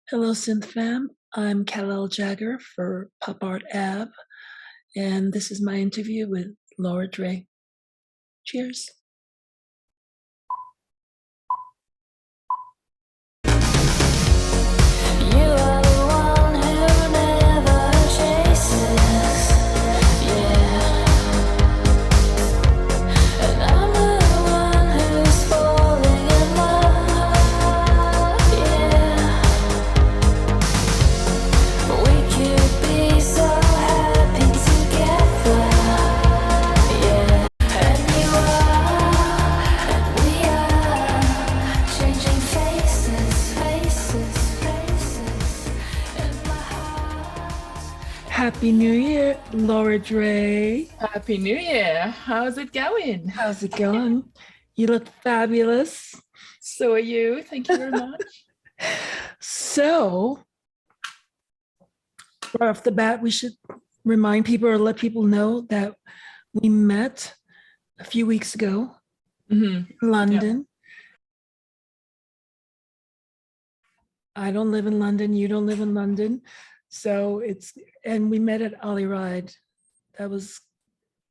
Hello, Synthfam. I'm Kal Elle Jagger for Pop Art Ave, and this is my interview with Laura Dre. Cheers. You are the one who never chases, yeah. And I'm the one who's falling in love, yeah. We could be so happy together, yeah. And you are, and we are changing faces, in my heart. Happy New Year, Laura Dre. Happy New Year. How's it going? How's it going? You look fabulous. So are you. Thank you very much. So, right off the bat, we should remind people or let people know that we met a few weeks ago in London. I don't live in London. You don't live in London. So and we met at Ollie Ride. That was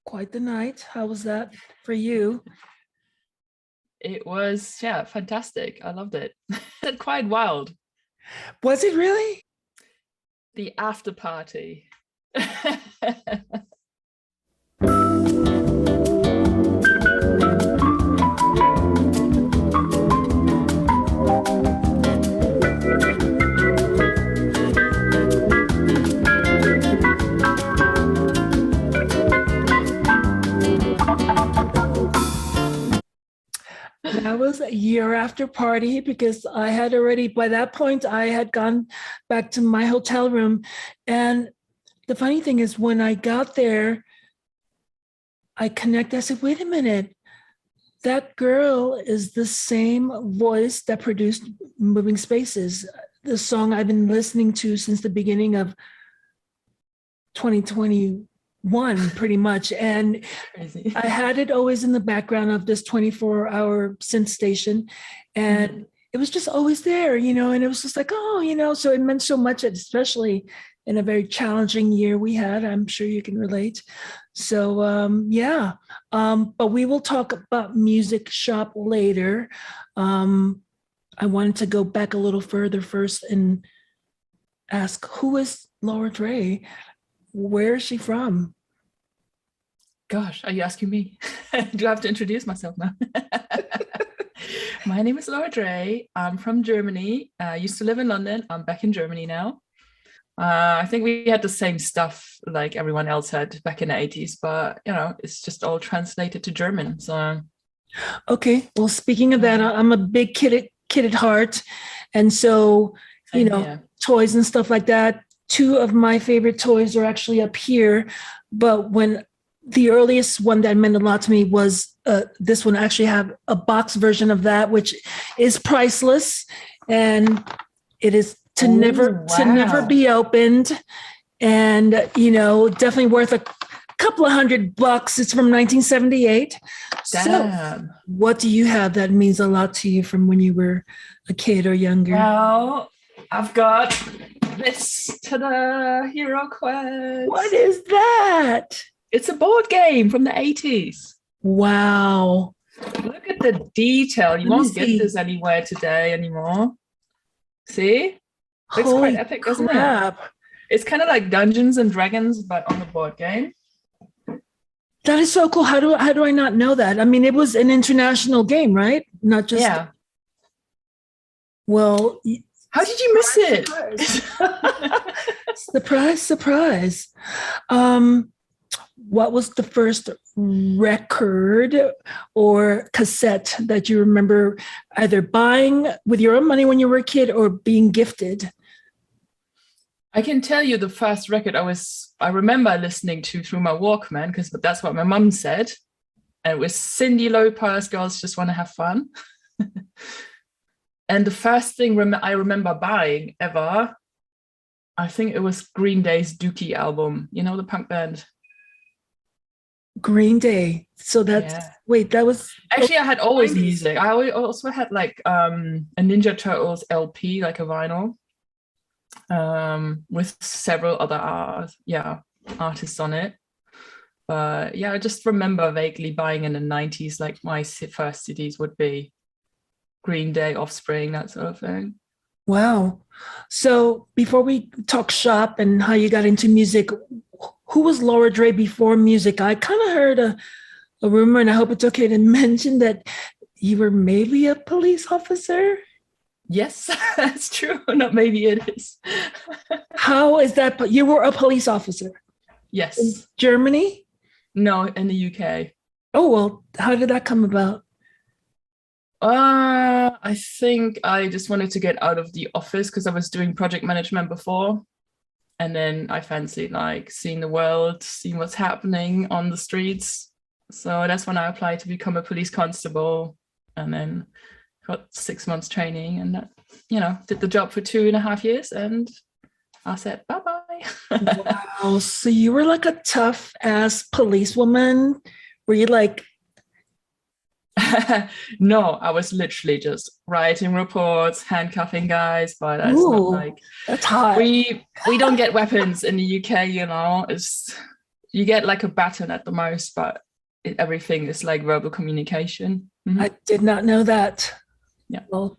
quite the night. How was that for you? It was, fantastic. I loved it. Quite wild. Was it really? The after party. That was a year after party because I had already, by that point, I had gone back to my hotel room. And the funny thing is, when I got there, I connected. I said, wait a minute. That girl is the same voice that produced Moving Spaces, the song I've been listening to since the beginning of 2021, pretty much. And Crazy. I had it always in the background of this 24-hour synth station. And it was just always there, and it was just like, oh, so it meant so much, especially in a very challenging year we had. I'm sure you can relate. So, but we will talk about Music Shop later. I wanted to go back a little further first and ask, who is Laura Dre? Where is she from? Gosh, are you asking me? Do I have to introduce myself now? My name is Laura Dre. I'm from Germany. I used to live in London. I'm back in Germany now. I think we had the same stuff like everyone else had back in the 80s, but it's just all translated to German. So okay, well, speaking of that, I'm a big kid at heart, and so toys and stuff like that. Two of my favorite toys are actually up here, but when the earliest one that meant a lot to me was this one. I actually have a box version of that, which is priceless, and it is to never be opened, and definitely worth a couple of $100. It's from 1978. Damn. So what do you have that means a lot to you from when you were a kid or younger? Well, I've got this ta-da, Hero Quest. What is that? It's a board game from the 80s. Wow. Look at the detail. You won't get this anywhere today anymore. See? It's quite epic, isn't it? It's kind of like Dungeons and Dragons, but on the board game. That is so cool. How do I not know that? I mean, it was an international game, right? Not just. Yeah. Well. How did you miss it? Surprise. What was the first record or cassette that you remember either buying with your own money when you were a kid or being gifted? I can tell you the first record I remember listening to through my Walkman, because that's what my mum said. And it was Cyndi Lauper's Girls Just Want to Have Fun. And the first thing I remember buying ever, I think it was Green Day's Dookie album, the punk band. Green Day. So that's wait, that was actually I had always music. I also had like a Ninja Turtles LP, like a vinyl. with several other artists on it. But yeah, I just remember vaguely buying in the 90s, like my first CDs would be Green Day, Offspring, that sort of thing. Wow. So before we talk shop and how you got into music, who was Laura Dre before music? I kind of heard a rumor, and I hope it's okay to mention that you were maybe a police officer. Yes, that's true. Not maybe, it is. How is that? You were a police officer in Yes. Germany? No, in the UK. Oh, well, how did that come about? I think I just wanted to get out of the office because I was doing project management before. And then I fancied like seeing the world, seeing what's happening on the streets. So that's when I applied to become a police constable, and then got 6 months training, and that, did the job for 2.5 years, and I said bye-bye. Wow. So you were like a tough ass policewoman. Were you like, no, I was literally just writing reports, handcuffing guys, but that's not ooh, like, that's hot. we don't get weapons in the UK, it's, you get like a baton at the most, but everything is like verbal communication. I did not know that. Yeah. Well,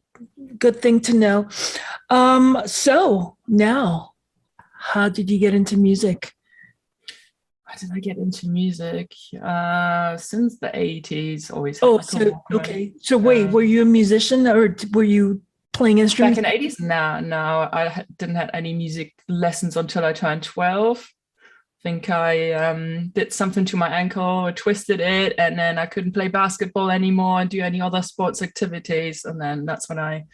good thing to know. So now, how did you get into music? How did I get into music? Since the 80s, always. Oh, so okay. So wait, were you a musician or were you playing instruments? Back in the 80s? No, I didn't have any music lessons until I turned 12. I think I did something to my ankle or twisted it, and then I couldn't play basketball anymore and do any other sports activities. And then that's when I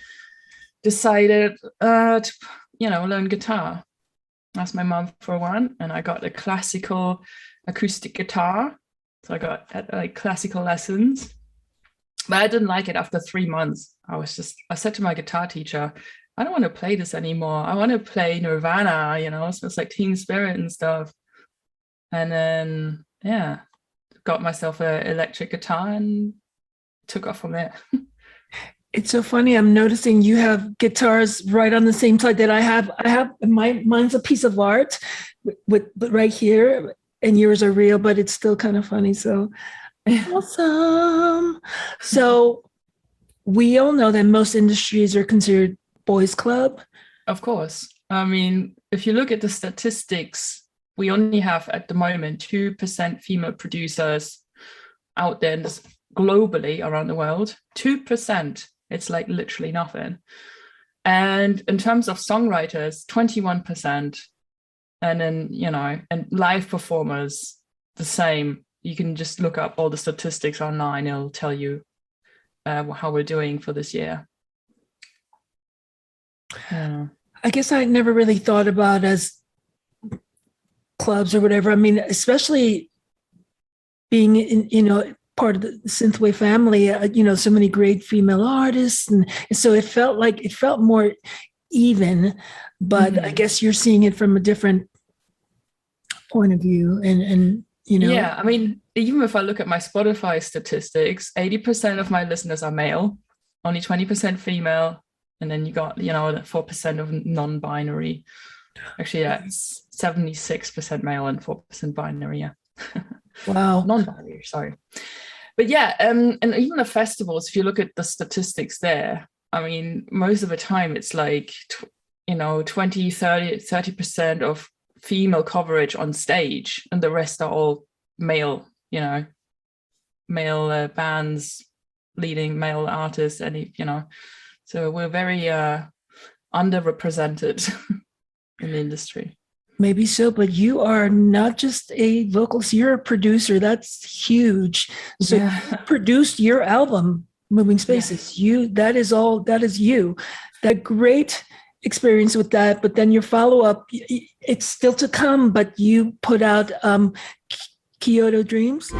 decided to, learn guitar. Asked my mom for one, and I got a classical acoustic guitar. So I got like classical lessons, but I didn't like it after 3 months. I said to my guitar teacher, I don't want to play this anymore. I want to play Nirvana, so it's like Teen Spirit and stuff. And then, got myself an electric guitar and took off from there. It's so funny. I'm noticing you have guitars right on the same side that I have. Mine's a piece of art but right here, and yours are real, but it's still kind of funny. So awesome. So we all know that most industries are considered boys' club. Of course. I mean, if you look at the statistics, we only have at the moment 2% female producers out there globally around the world. 2%. It's like literally nothing. And in terms of songwriters, 21%. And then, and live performers, the same. You can just look up all the statistics online. It'll tell you how we're doing for this year. Yeah. I guess I never really thought about as clubs or whatever. I mean, especially being in, part of the Synthwave family, so many great female artists. And so it felt more even, but I guess you're seeing it from a different point of view. And Yeah, I mean, even if I look at my Spotify statistics, 80% of my listeners are male, only 20% female. And then you got, 4% of non-binary. Actually, it's 76% male and 4% binary. Yeah. Wow. Non-binary, sorry. But yeah, and even the festivals, if you look at the statistics there, I mean, most of the time it's like, 30% of female coverage on stage, and the rest are all male, male bands leading male artists, and, so we're very underrepresented in the industry. Maybe so, but you are not just a vocalist, you're a producer. That's huge. So you produced your album, Moving Spaces. That is you. That great experience with that, but then your follow-up, it's still to come, but you put out Kyoto Dreams.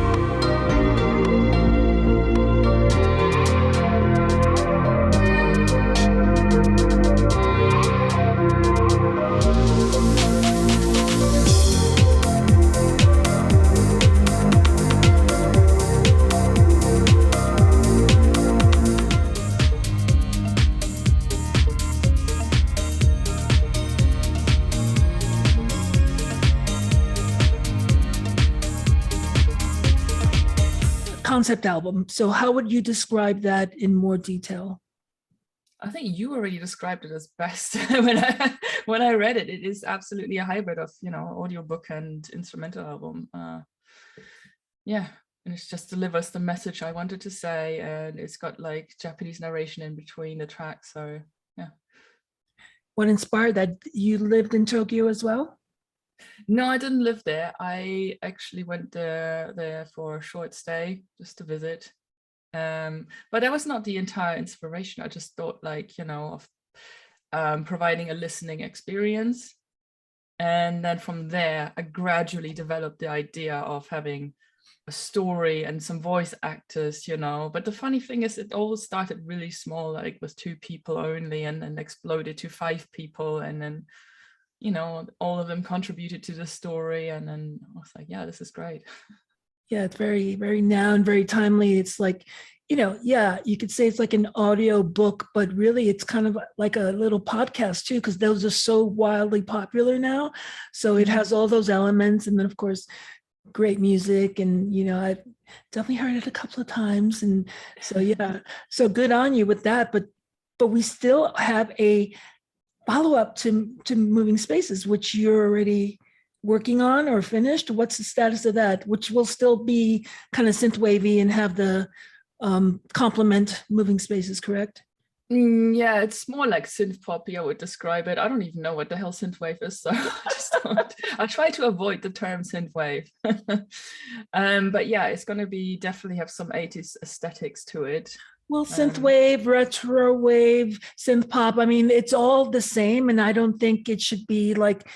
concept album. So how would you describe that in more detail? I think you already described it as best when I read it. It is absolutely a hybrid of, you know, audiobook and instrumental album. Yeah, and it just delivers the message I wanted to say, and it's got like Japanese narration in between the tracks. So yeah. What inspired that? You lived in Tokyo as well? No, I didn't live there. I actually went there for a short stay just to visit. But that was not the entire inspiration. I just thought, like, you know, of providing a listening experience. And then from there, I gradually developed the idea of having a story and some voice actors, you know. But the funny thing is, it all started really small, like with 2 people only, and then exploded to 5 people. And then, you know, all of them contributed to the story. And then I was like, yeah, this is great. Yeah, it's very, very now and very timely. It's like, you know, yeah, you could say it's like an audio book, but really it's kind of like a little podcast too, because those are so wildly popular now. So it has all those elements. And then, of course, great music. And, you know, I've definitely heard it a couple of times. And so, yeah, so good on you with that. But we still have a follow-up to Moving Spaces, which you're already working on or finished. What's the status of that? Which will still be kind of synthwavy and have the complement Moving Spaces, correct? Yeah, it's more like synthpop, I would describe it. I don't even know what the hell synthwave is, so I just don't. I try to avoid the term synthwave. But yeah, it's going to be definitely have some 80s aesthetics to it. Well, synthwave, retrowave, synthpop, I mean, it's all the same, and I don't think it should be like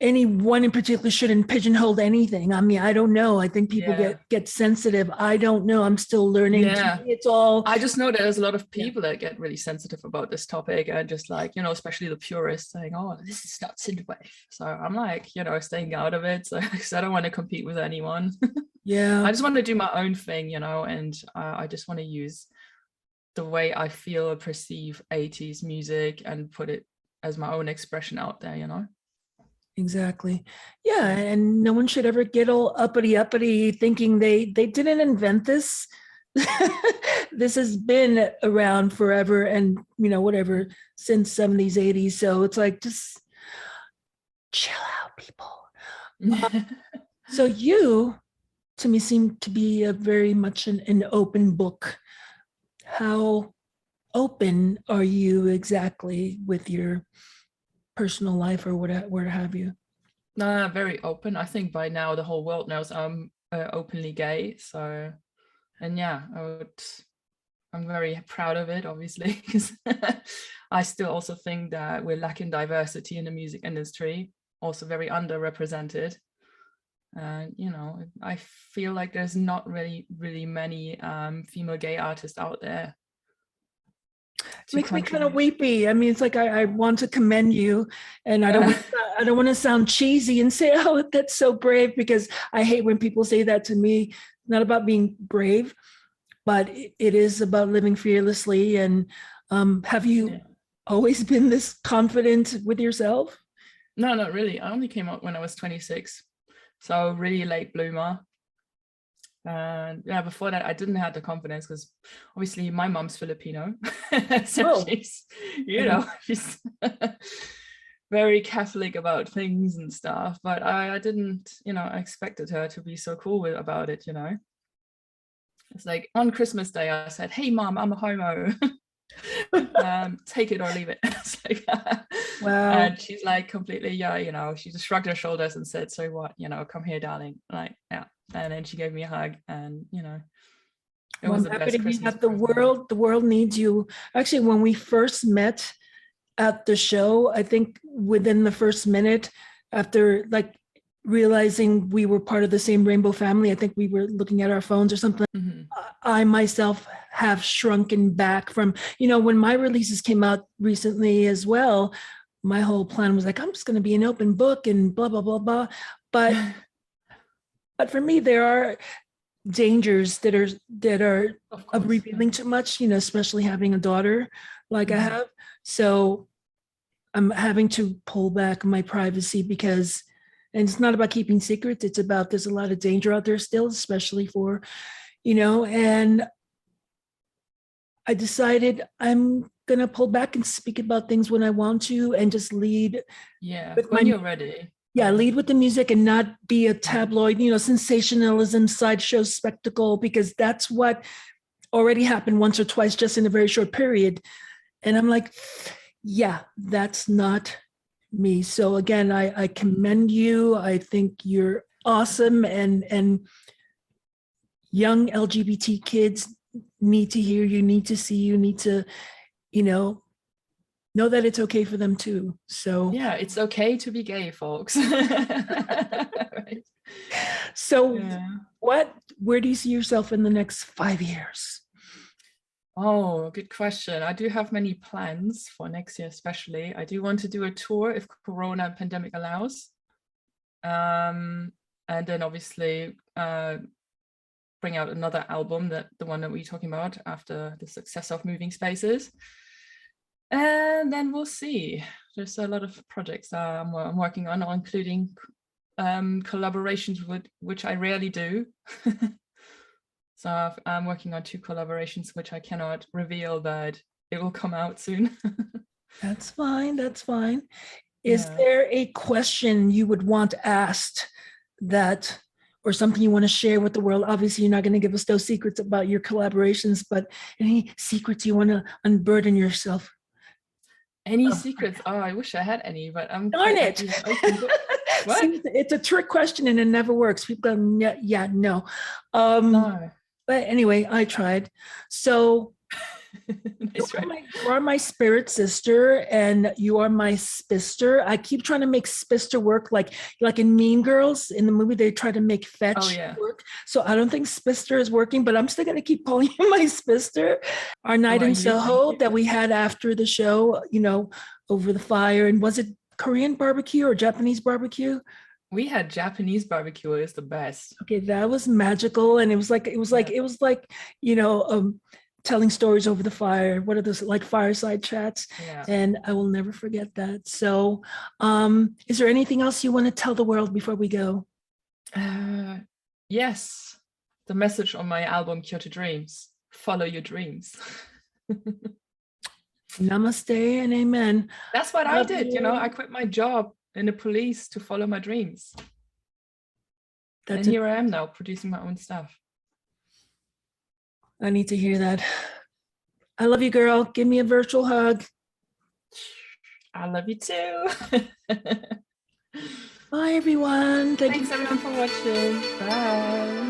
any one in particular shouldn't pigeonhole anything. I mean, I don't know. I think people get sensitive. I don't know. I'm still learning. Yeah. It's all. I just know there's a lot of people that get really sensitive about this topic, and just like, you know, especially the purists saying, oh, this is not synthwave. So I'm like, you know, staying out of it. So I don't want to compete with anyone. Yeah. I just want to do my own thing, you know, and I just want to use the way I feel or perceive 80s music and put it as my own expression out there, you know. Exactly. Yeah, and no one should ever get all uppity thinking they didn't invent this. This has been around forever, and you know, whatever, since 70s, 80s. So it's like, just chill out, people. So you, to me, seem to be a very much an open book. How open are you exactly with your personal life or what have you? Very open. I think by now the whole world knows I'm openly gay. So, and yeah, I'm very proud of it, obviously, because I still also think that we're lacking diversity in the music industry, also very underrepresented. And, you know, I feel like there's not really many female gay artists out there. Makes me kind of weepy. I mean, it's like I want to commend you, and I don't want to sound cheesy and say, "Oh, that's so brave," because I hate when people say that to me. It's not about being brave, but it is about living fearlessly. And have you always been this confident with yourself? No, not really. I only came out when I was 26, so really late bloomer. And yeah, before that I didn't have the confidence because obviously my mom's Filipino. So she's, you know, she's very Catholic about things and stuff, but I didn't, you know, I expected her to be so cool about it, you know. It's like on Christmas Day I said, hey mom, I'm a homo. Take it or leave it. It's like, wow. And she's like completely, yeah, you know, she just shrugged her shoulders and said, so what, you know, come here darling, like, yeah. And then she gave me a hug, and you know, it was the best Christmas. The world needs you. Actually, when we first met at the show, I think within the first minute after like realizing we were part of the same rainbow family, I think we were looking at our phones or something. Mm-hmm. I myself have shrunken back from, you know, when my releases came out recently as well, my whole plan was like, I'm just going to be an open book and blah, blah, blah, blah. But for me, there are dangers that are of revealing too much, you know, especially having a daughter like I have. So I'm having to pull back my privacy because, and it's not about keeping secrets. It's about, there's a lot of danger out there still, especially for and I decided I'm going to pull back and speak about things when I want to and just lead. Yeah, with when you're ready. Yeah, lead with the music and not be a tabloid, sensationalism, sideshow spectacle, because that's what already happened once or twice just in a very short period. And I'm like, yeah, that's not me. So again, I commend you. I think you're awesome, and young LGBT kids need to hear you, need to see you, need to, know that it's okay for them too. So yeah, it's okay to be gay, folks. Right. So where do you see yourself in the next 5 years? Oh, good question. I do have many plans for next year, especially. I do want to do a tour if Corona and pandemic allows. And then obviously bring out another album, the one that we're talking about after the success of Moving Spaces. And then we'll see. There's a lot of projects I'm working on, including collaborations which I rarely do. So I'm working on 2 collaborations which I cannot reveal, but it will come out soon. That's fine. That's fine. Is there a question you would want asked or something you want to share with the world? Obviously, you're not going to give us those secrets about your collaborations, but any secrets you want to unburden yourself? Any secrets? Oh, I wish I had any, but I'm darn it. What? See, it's a trick question and it never works. People go, yeah, no. No. But anyway, I tried. So Nice, you are my spirit sister and you are my spister. I keep trying to make spister work like in Mean Girls in the movie, they try to make fetch work. So I don't think spister is working, but I'm still going to keep calling you my spister. Our night in Soho that we had after the show, over the fire. And was it Korean barbecue or Japanese barbecue? We had Japanese barbecue. It's the best. Okay, that was magical. And it was like, telling stories over the fire. What are those, like fireside chats? Yeah. And I will never forget that. So is there anything else you want to tell the world before we go? Yes. The message on my album, Kyoto Dreams. Follow your dreams. Namaste and amen. That's what I did. I quit my job in the police to follow my dreams. And here I am now producing my own stuff. I need to hear that. I love you, girl. Give me a virtual hug. I love you too. Bye, everyone. Thanks everyone for watching. Bye.